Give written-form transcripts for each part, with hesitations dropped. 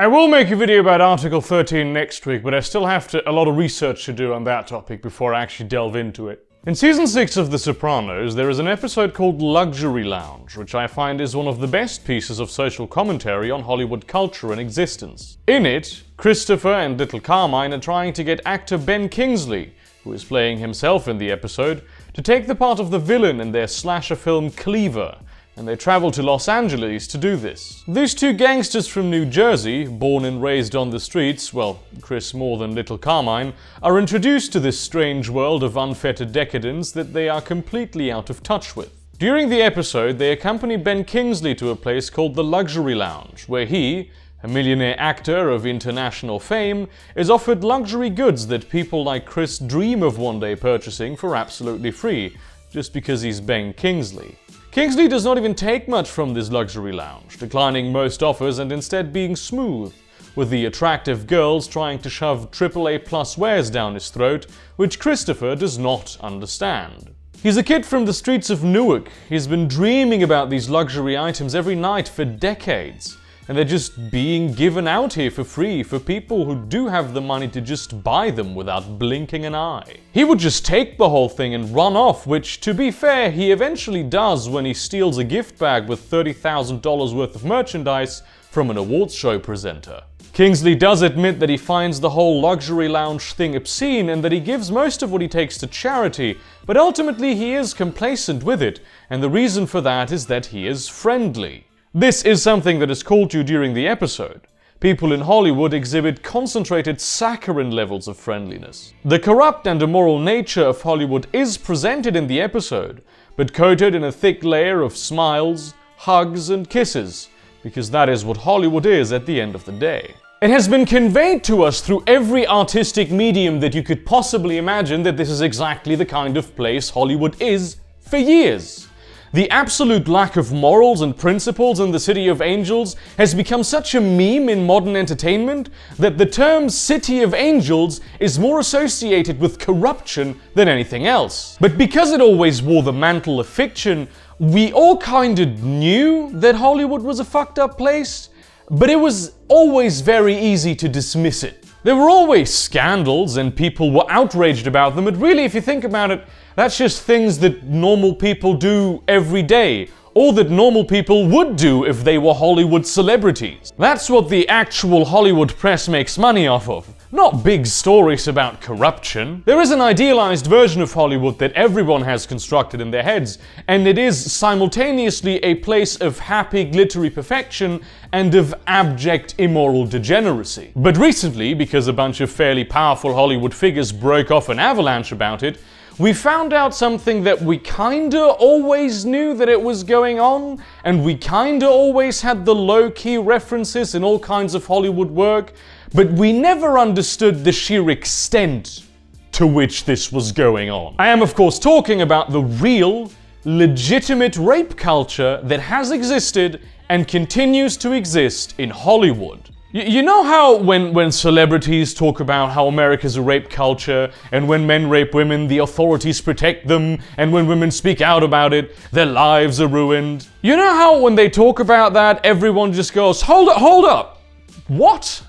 I will make a video about Article 13 next week, but I still have a lot of research to do on that topic before I actually delve into it. In Season 6 of The Sopranos, there is an episode called Luxury Lounge, which I find is one of the best pieces of social commentary on Hollywood culture and existence. In it, Christopher and Little Carmine are trying to get actor Ben Kingsley, who is playing himself in the episode, to take the part of the villain in their slasher film Cleaver, and they travel to Los Angeles to do this. These two gangsters from New Jersey, born and raised on the streets, well, Chris more than Little Carmine, are introduced to this strange world of unfettered decadence that they are completely out of touch with. During the episode, they accompany Ben Kingsley to a place called the Luxury Lounge, where he, a millionaire actor of international fame, is offered luxury goods that people like Chris dream of one day purchasing for absolutely free, just because he's Ben Kingsley. Kingsley does not even take much from this luxury lounge, declining most offers and instead being smooth, with the attractive girls trying to shove AAA+ wares down his throat, which Christopher does not understand. He's a kid from the streets of Newark. He's been dreaming about these luxury items every night for decades, and they're just being given out here for free for people who do have the money to just buy them without blinking an eye. He would just take the whole thing and run off, which, to be fair, he eventually does when he steals a gift bag with $30,000 worth of merchandise from an awards show presenter. Kingsley does admit that he finds the whole luxury lounge thing obscene and that he gives most of what he takes to charity, but ultimately he is complacent with it, and the reason for that is that he is friendly. This is something that is called to during the episode. People in Hollywood exhibit concentrated saccharine levels of friendliness. The corrupt and immoral nature of Hollywood is presented in the episode, but coated in a thick layer of smiles, hugs, and kisses, because that is what Hollywood is at the end of the day. It has been conveyed to us through every artistic medium that you could possibly imagine that this is exactly the kind of place Hollywood is for years. The absolute lack of morals and principles in the City of Angels has become such a meme in modern entertainment that the term City of Angels is more associated with corruption than anything else. But because it always wore the mantle of fiction, we all kinda knew that Hollywood was a fucked up place, but it was always very easy to dismiss it. There were always scandals and people were outraged about them, but really, if you think about it, that's just things that normal people do every day, or that normal people would do if they were Hollywood celebrities. That's what the actual Hollywood press makes money off of, not big stories about corruption. There is an idealized version of Hollywood that everyone has constructed in their heads, and it is simultaneously a place of happy, glittery perfection and of abject, immoral degeneracy. But recently, because a bunch of fairly powerful Hollywood figures broke off an avalanche about it, we found out something that we kinda always knew that it was going on, and we kinda always had the low-key references in all kinds of Hollywood work, but we never understood the sheer extent to which this was going on. I am, of course, talking about the real, legitimate rape culture that has existed and continues to exist in Hollywood. You know how when celebrities talk about how America's a rape culture, and when men rape women, the authorities protect them, and when women speak out about it, their lives are ruined? You know how when they talk about that, everyone just goes, hold up, what?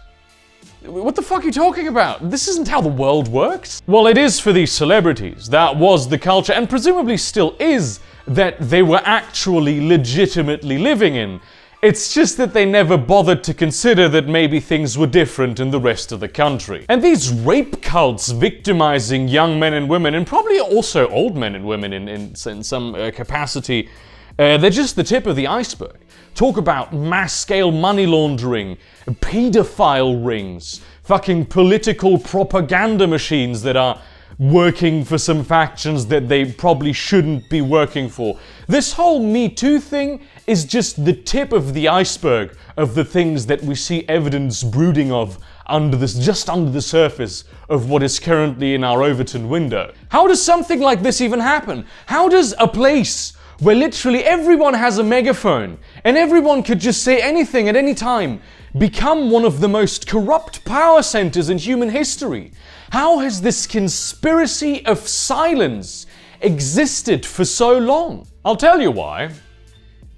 What the fuck are you talking about? This isn't how the world works. Well, it is for these celebrities. That was the culture, and presumably still is, that they were actually legitimately living in. It's just that they never bothered to consider that maybe things were different in the rest of the country. And these rape cults victimizing young men and women, and probably also old men and women in some capacity, they're just the tip of the iceberg. Talk about mass-scale money laundering, pedophile rings, fucking political propaganda machines that are working for some factions that they probably shouldn't be working for. This whole Me Too thing is just the tip of the iceberg of the things that we see evidence brooding of just under the surface of what is currently in our Overton window. How does something like this even happen? How does a place where literally everyone has a megaphone and everyone could just say anything at any time become one of the most corrupt power centers in human history? How has this conspiracy of silence existed for so long? I'll tell you why.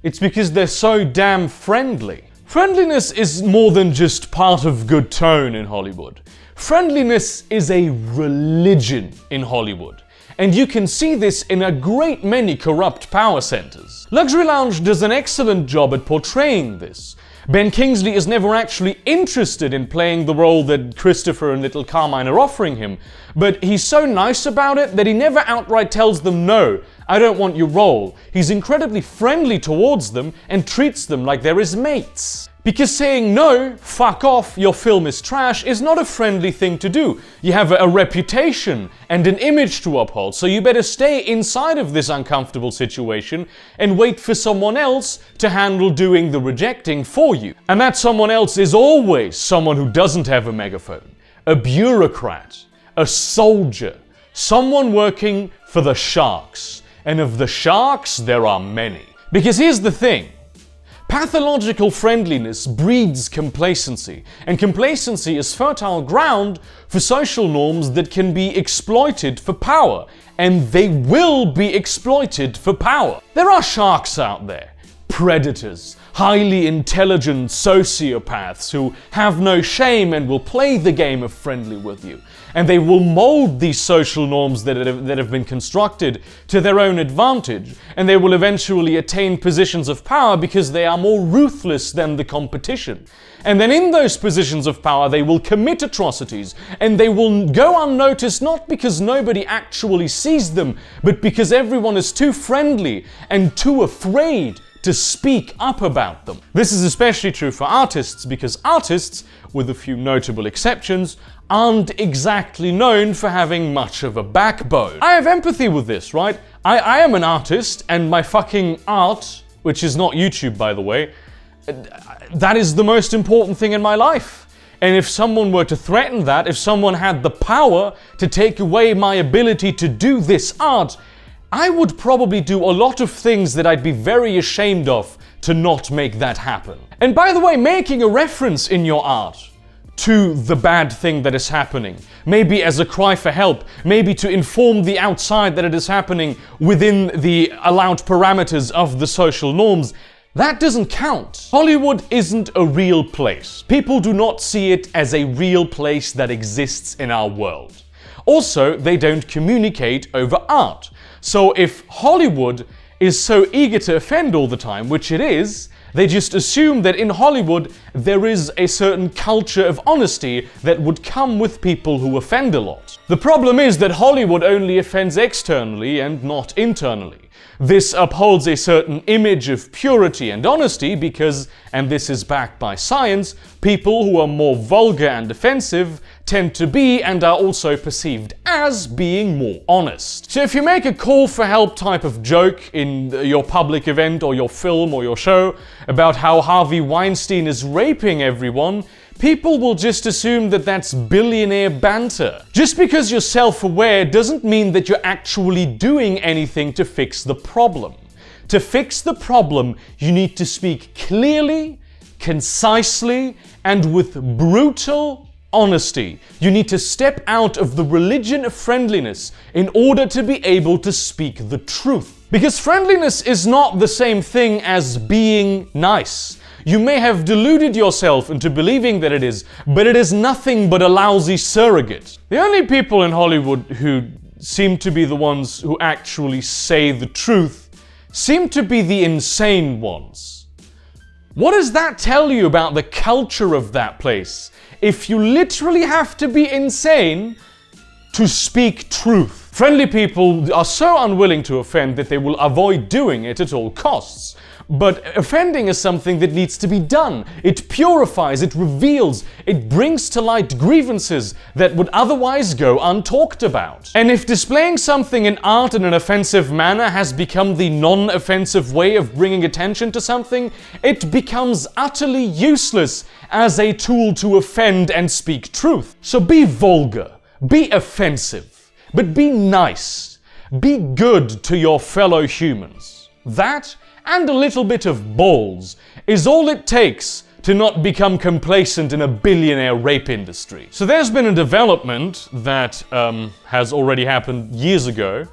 It's because they're so damn friendly. Friendliness is more than just part of good tone in Hollywood. Friendliness is a religion in Hollywood. And you can see this in a great many corrupt power centers. Luxury Lounge does an excellent job at portraying this. Ben Kingsley is never actually interested in playing the role that Christopher and Little Carmine are offering him, but he's so nice about it that he never outright tells them, no, I don't want your role. He's incredibly friendly towards them and treats them like they're his mates. Because saying no, fuck off, your film is trash, is not a friendly thing to do. You have a reputation and an image to uphold, so you better stay inside of this uncomfortable situation and wait for someone else to handle doing the rejecting for you. And that someone else is always someone who doesn't have a megaphone, a bureaucrat, a soldier, someone working for the sharks. And of the sharks, there are many. Because here's the thing. Pathological friendliness breeds complacency, and complacency is fertile ground for social norms that can be exploited for power, and they will be exploited for power. There are sharks out there, predators, highly intelligent sociopaths who have no shame and will play the game of friendly with you. And they will mold these social norms that have been constructed to their own advantage, and they will eventually attain positions of power because they are more ruthless than the competition. And then in those positions of power, they will commit atrocities, and they will go unnoticed not because nobody actually sees them, but because everyone is too friendly and too afraid to speak up about them. This is especially true for artists because artists, with a few notable exceptions, aren't exactly known for having much of a backbone. I have empathy with this, right? I am an artist, and my fucking art, which is not YouTube by the way, that is the most important thing in my life. And if someone were to threaten that, if someone had the power to take away my ability to do this art, I would probably do a lot of things that I'd be very ashamed of to not make that happen. And by the way, making a reference in your art to the bad thing that is happening, maybe as a cry for help, maybe to inform the outside that it is happening within the allowed parameters of the social norms, that doesn't count. Hollywood isn't a real place. People do not see it as a real place that exists in our world. Also, they don't communicate over art. So if Hollywood is so eager to offend all the time, which it is, they just assume that in Hollywood there is a certain culture of honesty that would come with people who offend a lot. The problem is that Hollywood only offends externally and not internally. This upholds a certain image of purity and honesty because, and this is backed by science, people who are more vulgar and offensive tend to be and are also perceived as being more honest. So if you make a call for help type of joke in your public event or your film or your show about how Harvey Weinstein is raping everyone, people will just assume that that's billionaire banter. Just because you're self-aware doesn't mean that you're actually doing anything to fix the problem. To fix the problem, you need to speak clearly, concisely, and with brutal honesty. You need to step out of the religion of friendliness in order to be able to speak the truth. Because friendliness is not the same thing as being nice. You may have deluded yourself into believing that it is, but it is nothing but a lousy surrogate. The only people in Hollywood who seem to be the ones who actually say the truth seem to be the insane ones. What does that tell you about the culture of that place? If you literally have to be insane to speak truth. Friendly people are so unwilling to offend that they will avoid doing it at all costs. But offending is something that needs to be done. It purifies, it reveals, it brings to light grievances that would otherwise go untalked about. And if displaying something in art in an offensive manner has become the non-offensive way of bringing attention to something, it becomes utterly useless as a tool to offend and speak truth. So be vulgar, be offensive, but be nice. Be good to your fellow humans. That, and a little bit of balls, is all it takes to not become complacent in a billionaire rape industry. So there's been a development that has already happened years ago,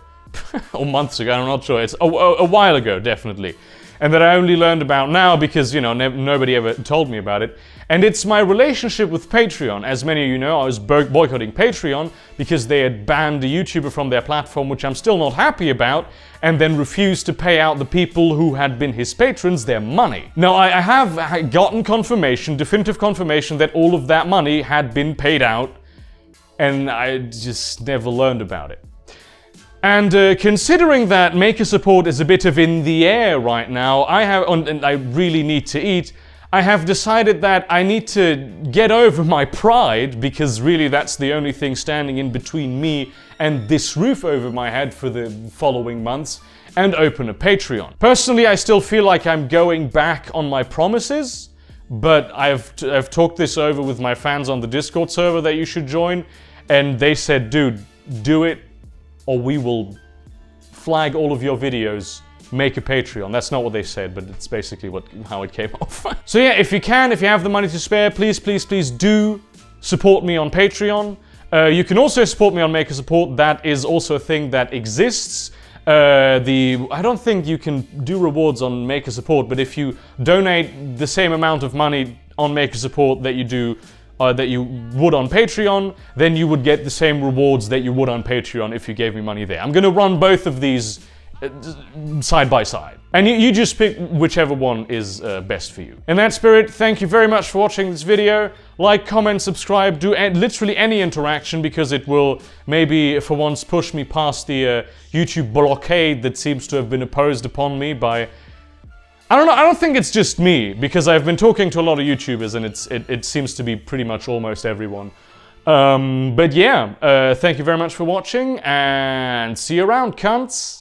or months ago, I'm not sure, it's a while ago, definitely. and that I only learned about now because, you know, nobody ever told me about it. And it's my relationship with Patreon. As many of you know, I was boycotting Patreon because they had banned a YouTuber from their platform, which I'm still not happy about, and then refused to pay out the people who had been his patrons their money. Now, I have gotten confirmation, definitive confirmation, that all of that money had been paid out, and I just never learned about it. And considering that Maker Support is a bit of in the air right now, and I really need to eat, I have decided that I need to get over my pride, because really that's the only thing standing in between me and this roof over my head for the following months, and open a Patreon. Personally, I still feel like I'm going back on my promises, but I've talked this over with my fans on the Discord server that you should join, and they said, dude, do it, or we will flag all of your videos. Make a Patreon. That's not what they said, but it's basically how it came off. So yeah, if you have the money to spare, please do support me on Patreon. You can also support me on Maker Support. That is also a thing that exists. I don't think you can do rewards on Maker Support, but if you donate the same amount of money on Maker Support that you do that you would on Patreon, then you would get the same rewards that you would on Patreon if you gave me money there. I'm gonna run both of these side by side. And you just pick whichever one is best for you. In that spirit, thank you very much for watching this video. Like, comment, subscribe, do literally any interaction, because it will maybe for once push me past the YouTube blockade that seems to have been imposed upon me by... I don't know, I don't think it's just me, because I've been talking to a lot of YouTubers and it seems to be pretty much almost everyone. But yeah, thank you very much for watching, and see you around, cunts!